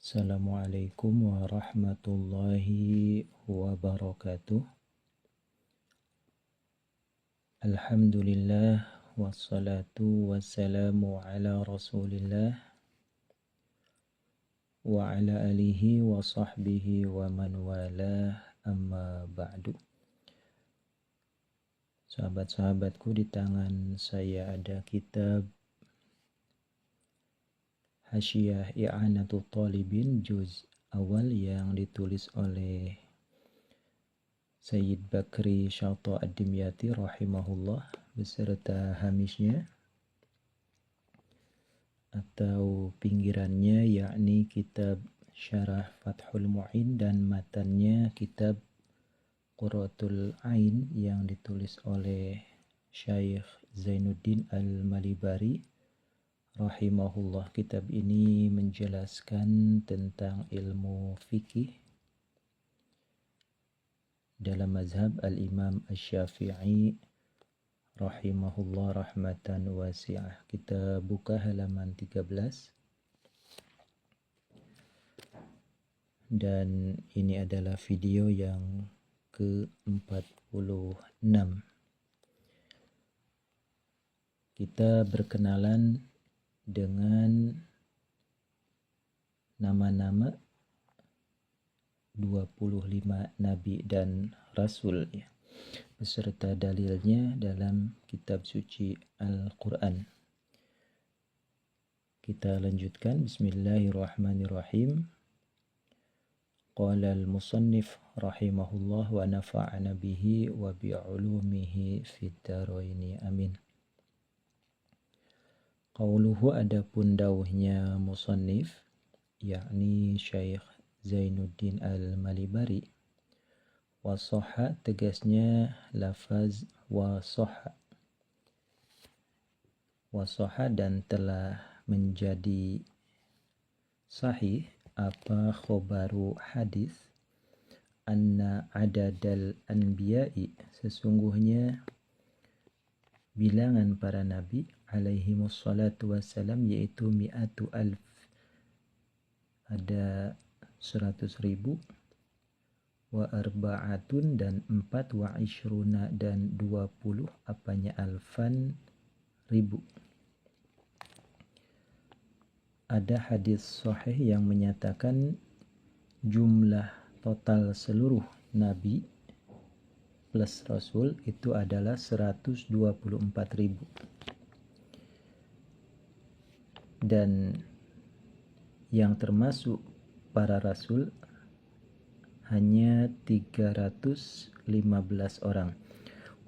Assalamualaikum warahmatullahi wabarakatuh. Alhamdulillah wassalatu wassalamu ala rasulillah wa ala alihi wa sahbihi wa man walah, amma ba'du. Sahabat-sahabatku, di tangan saya ada kitab Hasyiah I'anatul Talibin juz awal yang ditulis oleh Sayyid Bakri Syata Ad-Dimyati rahimahullah beserta hamisnya atau pinggirannya, yakni kitab Syarah Fathul Mu'in, dan matannya kitab Qurratul Ain yang ditulis oleh Syekh Zainuddin Al-Malibari rahimahullah. Kitab ini menjelaskan tentang ilmu fikih dalam mazhab Al-Imam Asy-Syafi'i rahimahullah rahmatan wasi'ah. Kita buka halaman 13. Dan ini adalah video yang ke-46. Kita berkenalan dengan nama-nama 25 nabi dan rasul ya, beserta dalilnya dalam kitab suci Al-Quran. Kita lanjutkan. Bismillahirrahmanirrahim. Qala al-musannif rahimahullah wa nafa'ana bihi wa bi'ulumihi fid dharaini amin. Qauluhu, adapun dawuhnya musannif, yakni Syekh Zainuddin Al-Malibari, wasoha, tegasnya lafaz wasoha, dan telah menjadi sahih apa khobaru hadis, anna adadal anbiya'i, sesungguhnya bilangan para nabi alaihimus salatu wassalam, yaitu mi'atu alf, ada 100.000, wa arba'atun, dan 4, wa ishruna, dan 20, apanya alfan, ribu. Ada hadis sahih yang menyatakan jumlah total seluruh nabi plus rasul itu adalah 124.000. Dan yang termasuk para rasul hanya 315 orang.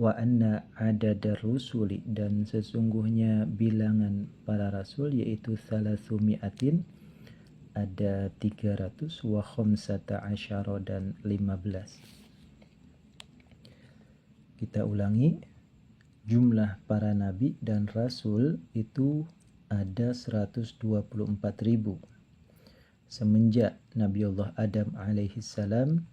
Wa anna adadar rusuli, dan sesungguhnya bilangan para rasul yaitu 300, ada 300, wa khamsata asyara, dan 15. Kita ulangi, jumlah para nabi dan rasul itu ada 124.000 semenjak Nabiullah Adam alaihi salam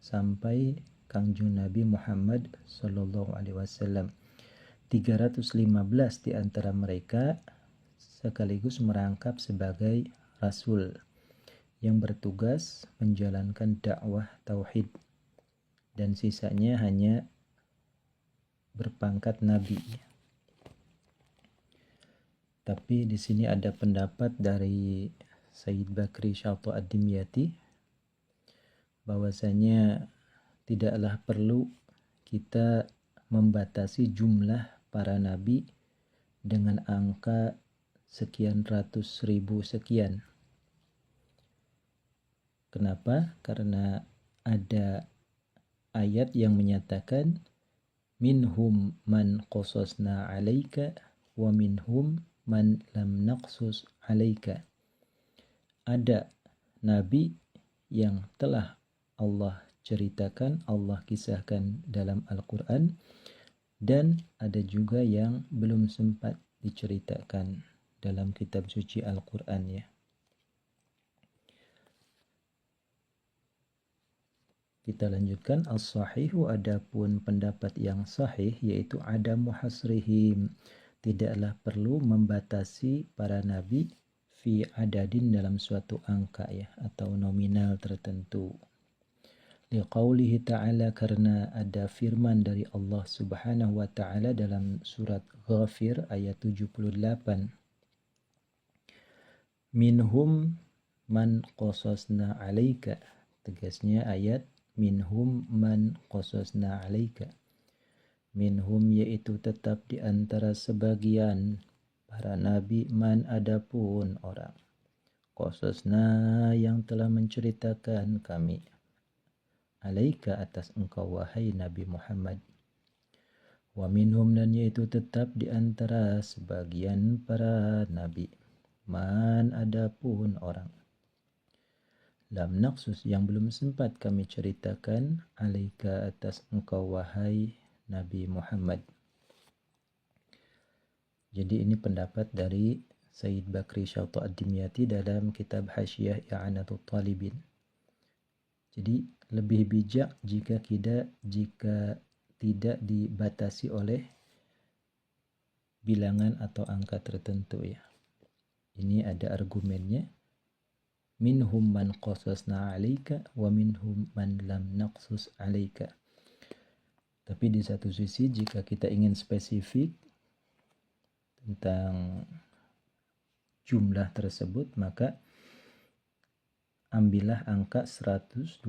sampai Kangjeng Nabi Muhammad sallallahu alaihi wasallam. 315 di antara mereka sekaligus merangkap sebagai rasul yang bertugas menjalankan dakwah tauhid, dan sisanya hanya berpangkat nabi. Tapi di sini ada pendapat dari Sayyid Bakri Syata Ad-Dimyati bahwasanya tidaklah perlu kita membatasi jumlah para nabi dengan angka sekian ratus ribu sekian. Kenapa? Karena ada ayat yang menyatakan minhum man qasasna alaika wa minhum man lam naqsus alaika. Ada nabi yang telah Allah ceritakan, Allah kisahkan dalam Al-Quran, dan ada juga yang belum sempat diceritakan dalam kitab suci Al-Quran ya. Kita lanjutkan. As-sahihu, adapun pendapat yang sahih, yaitu adamu hasrihim, tidaklah perlu membatasi para nabi fi adadin dalam suatu angka ya atau nominal tertentu. Liqaulihi ta'ala karena ada firman dari Allah Subhanahu wa ta'ala dalam surat Ghafir ayat 78. Minhum man qasasna 'alaika. Tegasnya ayat minhum man qasasna 'alaika. Minhum yaitu tetap di antara sebagian para nabi, man adapun orang qasasna yang telah menceritakan kami, alaika atas engkau wahai Nabi Muhammad. Wa minhum dan yaitu tetap di antara sebagian para nabi, man adapun orang lam naqsus yang belum sempat kami ceritakan, alaika atas engkau wahai Nabi Muhammad. Jadi ini pendapat dari Sayyid Bakri Syarto Ad-Dimyati dalam kitab Hasyiah I'anatul Talibin. Jadi lebih bijak jika tidak dibatasi oleh bilangan atau angka tertentu ya. Ini ada argumennya. Minhum man qasasna 'alaika wa minhum man lam naqsus 'alaika. Tapi di satu sisi jika kita ingin spesifik tentang jumlah tersebut, maka ambillah angka 124.000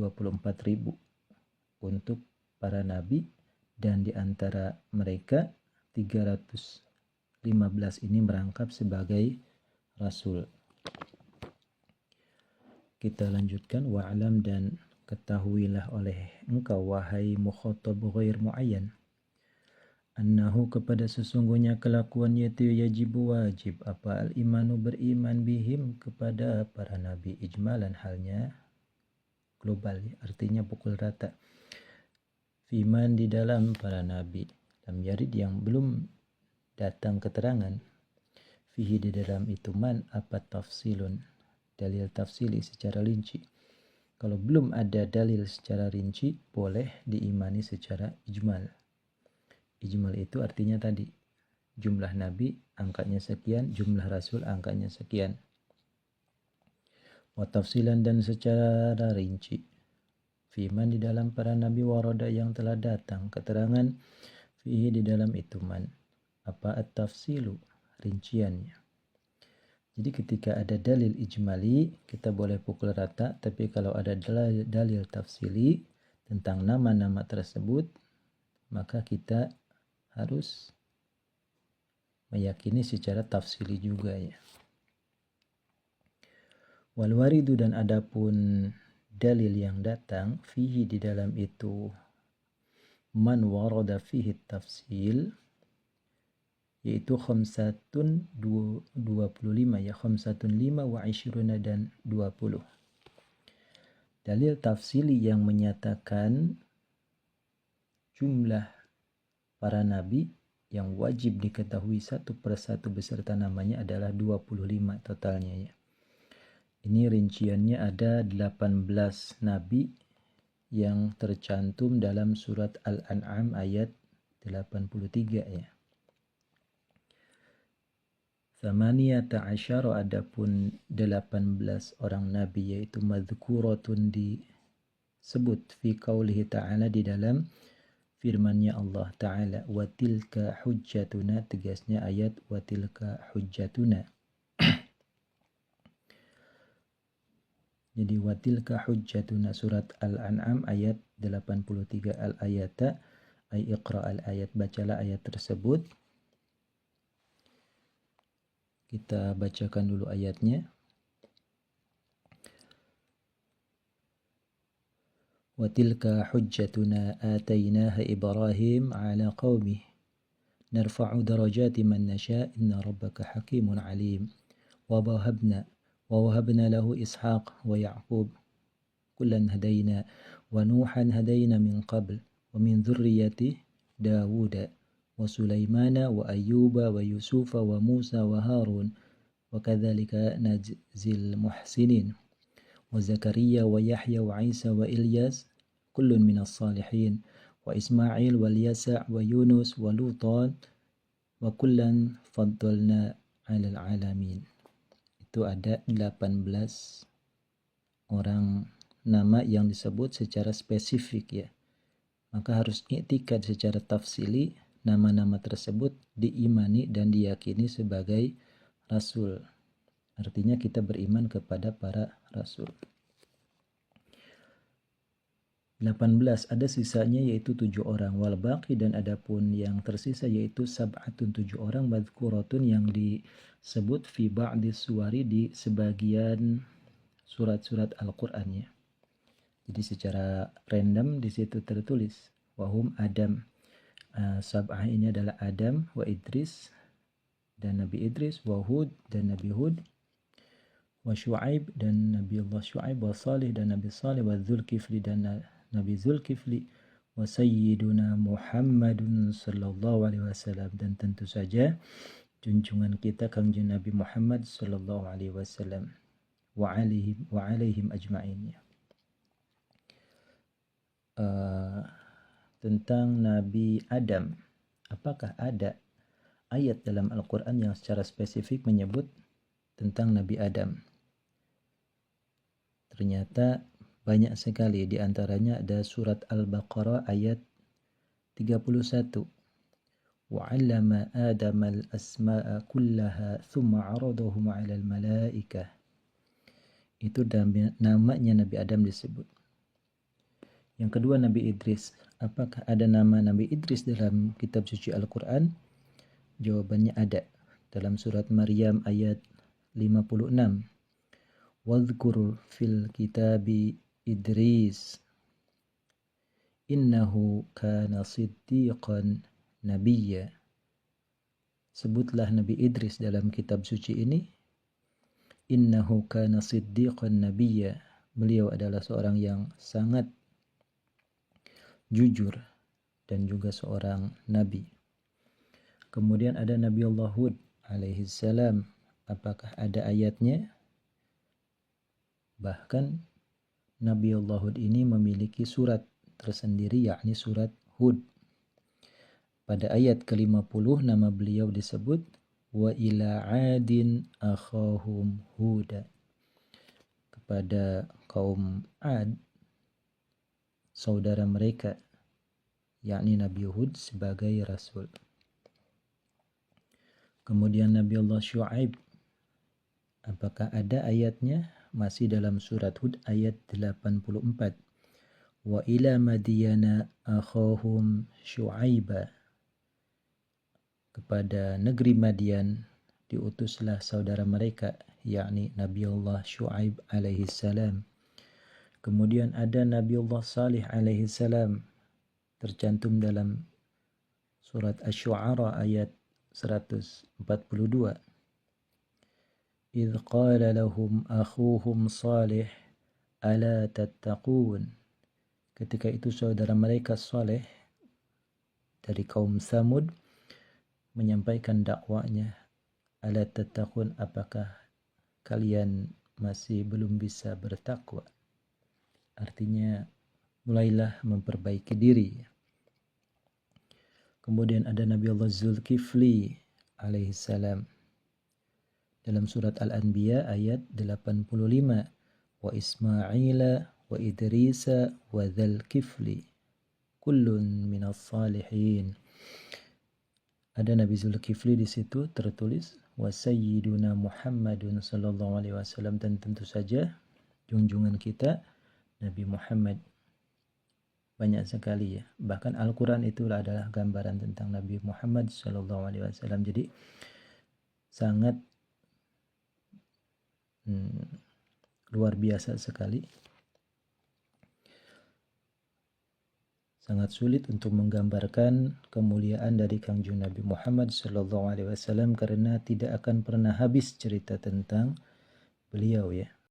untuk para nabi, dan di antara mereka 315 ini merangkap sebagai rasul. Kita lanjutkan, wa'alam dan ketahuilah oleh engkau wahai mukhatab ghair muayyan, annahu kepada sesungguhnya kelakuan yaitu yajibu wajib apa al-imanu beriman bihim kepada para nabi, ijmalan halnya global artinya pukul rata, fiman di dalam para nabi, lam yarid yang belum datang keterangan, fihi di dalam itu man apa tafsilun dalil tafsili secara rinci. Kalau belum ada dalil secara rinci boleh diimani secara ijmal. Ijmal itu artinya tadi jumlah nabi angkanya sekian, jumlah rasul angkanya sekian. Wa tafsilan dan secara rinci, fiman di dalam para nabi warada yang telah datang keterangan, fihi di dalam itu man apa at-tafsilu rinciannya. Jadi ketika ada dalil ijmali kita boleh pukul rata, tapi kalau ada dalil tafsili tentang nama-nama tersebut maka kita harus meyakini secara tafsili juga ya. Wal waridu dan adapun dalil yang datang fihi di dalam itu man warada fihi tafsil, yaitu khamsatun 25 ya, khamsatun 5 wa 20 dan 20. Dalil tafsili yang menyatakan jumlah para nabi yang wajib diketahui satu persatu beserta namanya adalah 25 totalnya ya. Ini rinciannya ada 18 nabi yang tercantum dalam surat Al-An'am ayat 83 ya. Thamaniyata asyara adapun 18 orang nabi yaitu madhkuratun disebut fi qaulihi ta'ala di dalam firman-Nya Allah Ta'ala, wa tilka hujjatuna, tegasnya ayat wa tilka hujjatuna. Jadi wa tilka hujjatuna surat Al-An'am ayat 83 al-ayata ay iqra al-ayat, bacalah ayat tersebut. Kita bacakan dulu ayatnya. Wa tilka hujjatuna atainaha Ibrahim ala qaumih narfa'u darajati man nasha inna rabbaka hakimun alim. Wa wahabna lahu Ishaq wa Ya'qub kullan hadaina wa Nuhan hadaina min qabl wa min dhurriyyati Dawuda wa Sulaimana wa Ayyuba wa Yusufa wa Musa wa Harun wa kadzalika najzil muhsinin wa Zakaria wa Yahya wa Isa wa Ilyas kullun minas salihin wa Ismail wal Yasa' wa Yunus wa Lutan wa kullan faddalna 'alal alamin. itu ada 18 orang nama yang disebut secara spesifik ya. Maka harus i'tikad secara tafsili nama-nama tersebut diimani dan diyakini sebagai rasul. Artinya kita beriman kepada para rasul. 18 ada sisanya yaitu 7 orang wal baqi, dan adapun yang tersisa yaitu sab'atun 7 orang madhkuratun yang disebut fi ba'di suwari di sebagian surat-surat Al-Qur'an ya. Jadi secara random di situ tertulis wahum Adam. Sab'ah ini adalah Adam wa Idris dan Nabi Idris, wa Hud dan Nabi Hud, wa Syu'aib dan Nabi Allah Syu'aib, wa Salih dan Nabi Salih, wa Dzulkifli dan Nabi Zulkifli, wa Sayyiduna Muhammadun sallallahu alaihi wasallam, dan tentu saja junjungan kita Kangjeng Nabi Muhammad sallallahu alaihi wasallam wa alaihim ajma'in. Tentang Nabi Adam, apakah ada ayat dalam Al-Quran yang secara spesifik menyebut tentang Nabi Adam? Ternyata banyak sekali, di antaranya ada surat Al-Baqarah ayat 31. وَعَلَّمَ آدَمَ الْأَسْمَاءَ كُلَّهَا ثُمَّ عَرَضَهُمْ عَلَى الْمَلَائِكَةِ. Itu namanya Nabi Adam disebut. Yang kedua Nabi Idris. Apakah ada nama Nabi Idris dalam kitab suci Al-Quran? Jawabannya ada. Dalam surat Maryam ayat 56. وَاذْكُرْ فِي الْكِتَابِ Idris innahu kana siddiqan nabiyya. Sebutlah Nabi Idris dalam kitab suci ini. Innahu kana siddiqan nabiyya. Beliau adalah seorang yang sangat jujur dan juga seorang nabi. Kemudian ada Nabi Allah Hud alaihi salam. Apakah ada ayatnya? Bahkan Nabi Allah Hud ini memiliki surat tersendiri, yakni surat Hud. Pada ayat ke-50 nama beliau disebut wa ila adin akhahum huda. Kepada kaum Ad, saudara mereka, yakni Nabi Hud sebagai rasul. Kemudian Nabi Allah Syu'aib, apakah ada ayatnya? Masih dalam surat Hud ayat 84. Wa ila Madyana akhahum Syu'aiba. Kepada negeri Madian diutuslah saudara mereka, yakni Nabi Allah Syu'aib alaihi salam. Kemudian ada Nabi Allah Salih alaihi salam, tercantum dalam surat Asy-Syu'ara ayat 142. إذ قال لهم أخوهم صالح ألا تتقون. Ketika itu saudara mereka Saleh dari kaum Tsamud menyampaikan dakwanya, ala tattaqun, apakah kalian masih belum bisa bertakwa? Artinya mulailah memperbaiki diri. Kemudian ada Nabi Allah Zulkifli alaihi salam dalam surat Al-Anbiya ayat 85. Wa Ismaila wa Idrisa wa Dzulkifli kullun minas salihin. Ada Nabi Zulkifli di situ tertulis wa Sayyiduna Muhammadun sallallahu alaihi wasallam, dan tentu saja junjungan kita Nabi Muhammad. Banyak sekali ya. Bahkan Al-Quran itu adalah gambaran tentang Nabi Muhammad sallallahu alaihi wasallam. Jadi sangat luar biasa sekali. Sangat sulit untuk menggambarkan kemuliaan dari Kangjeng Nabi Muhammad sallallahu alaihi wasallam karena tidak akan pernah habis cerita tentang beliau ya.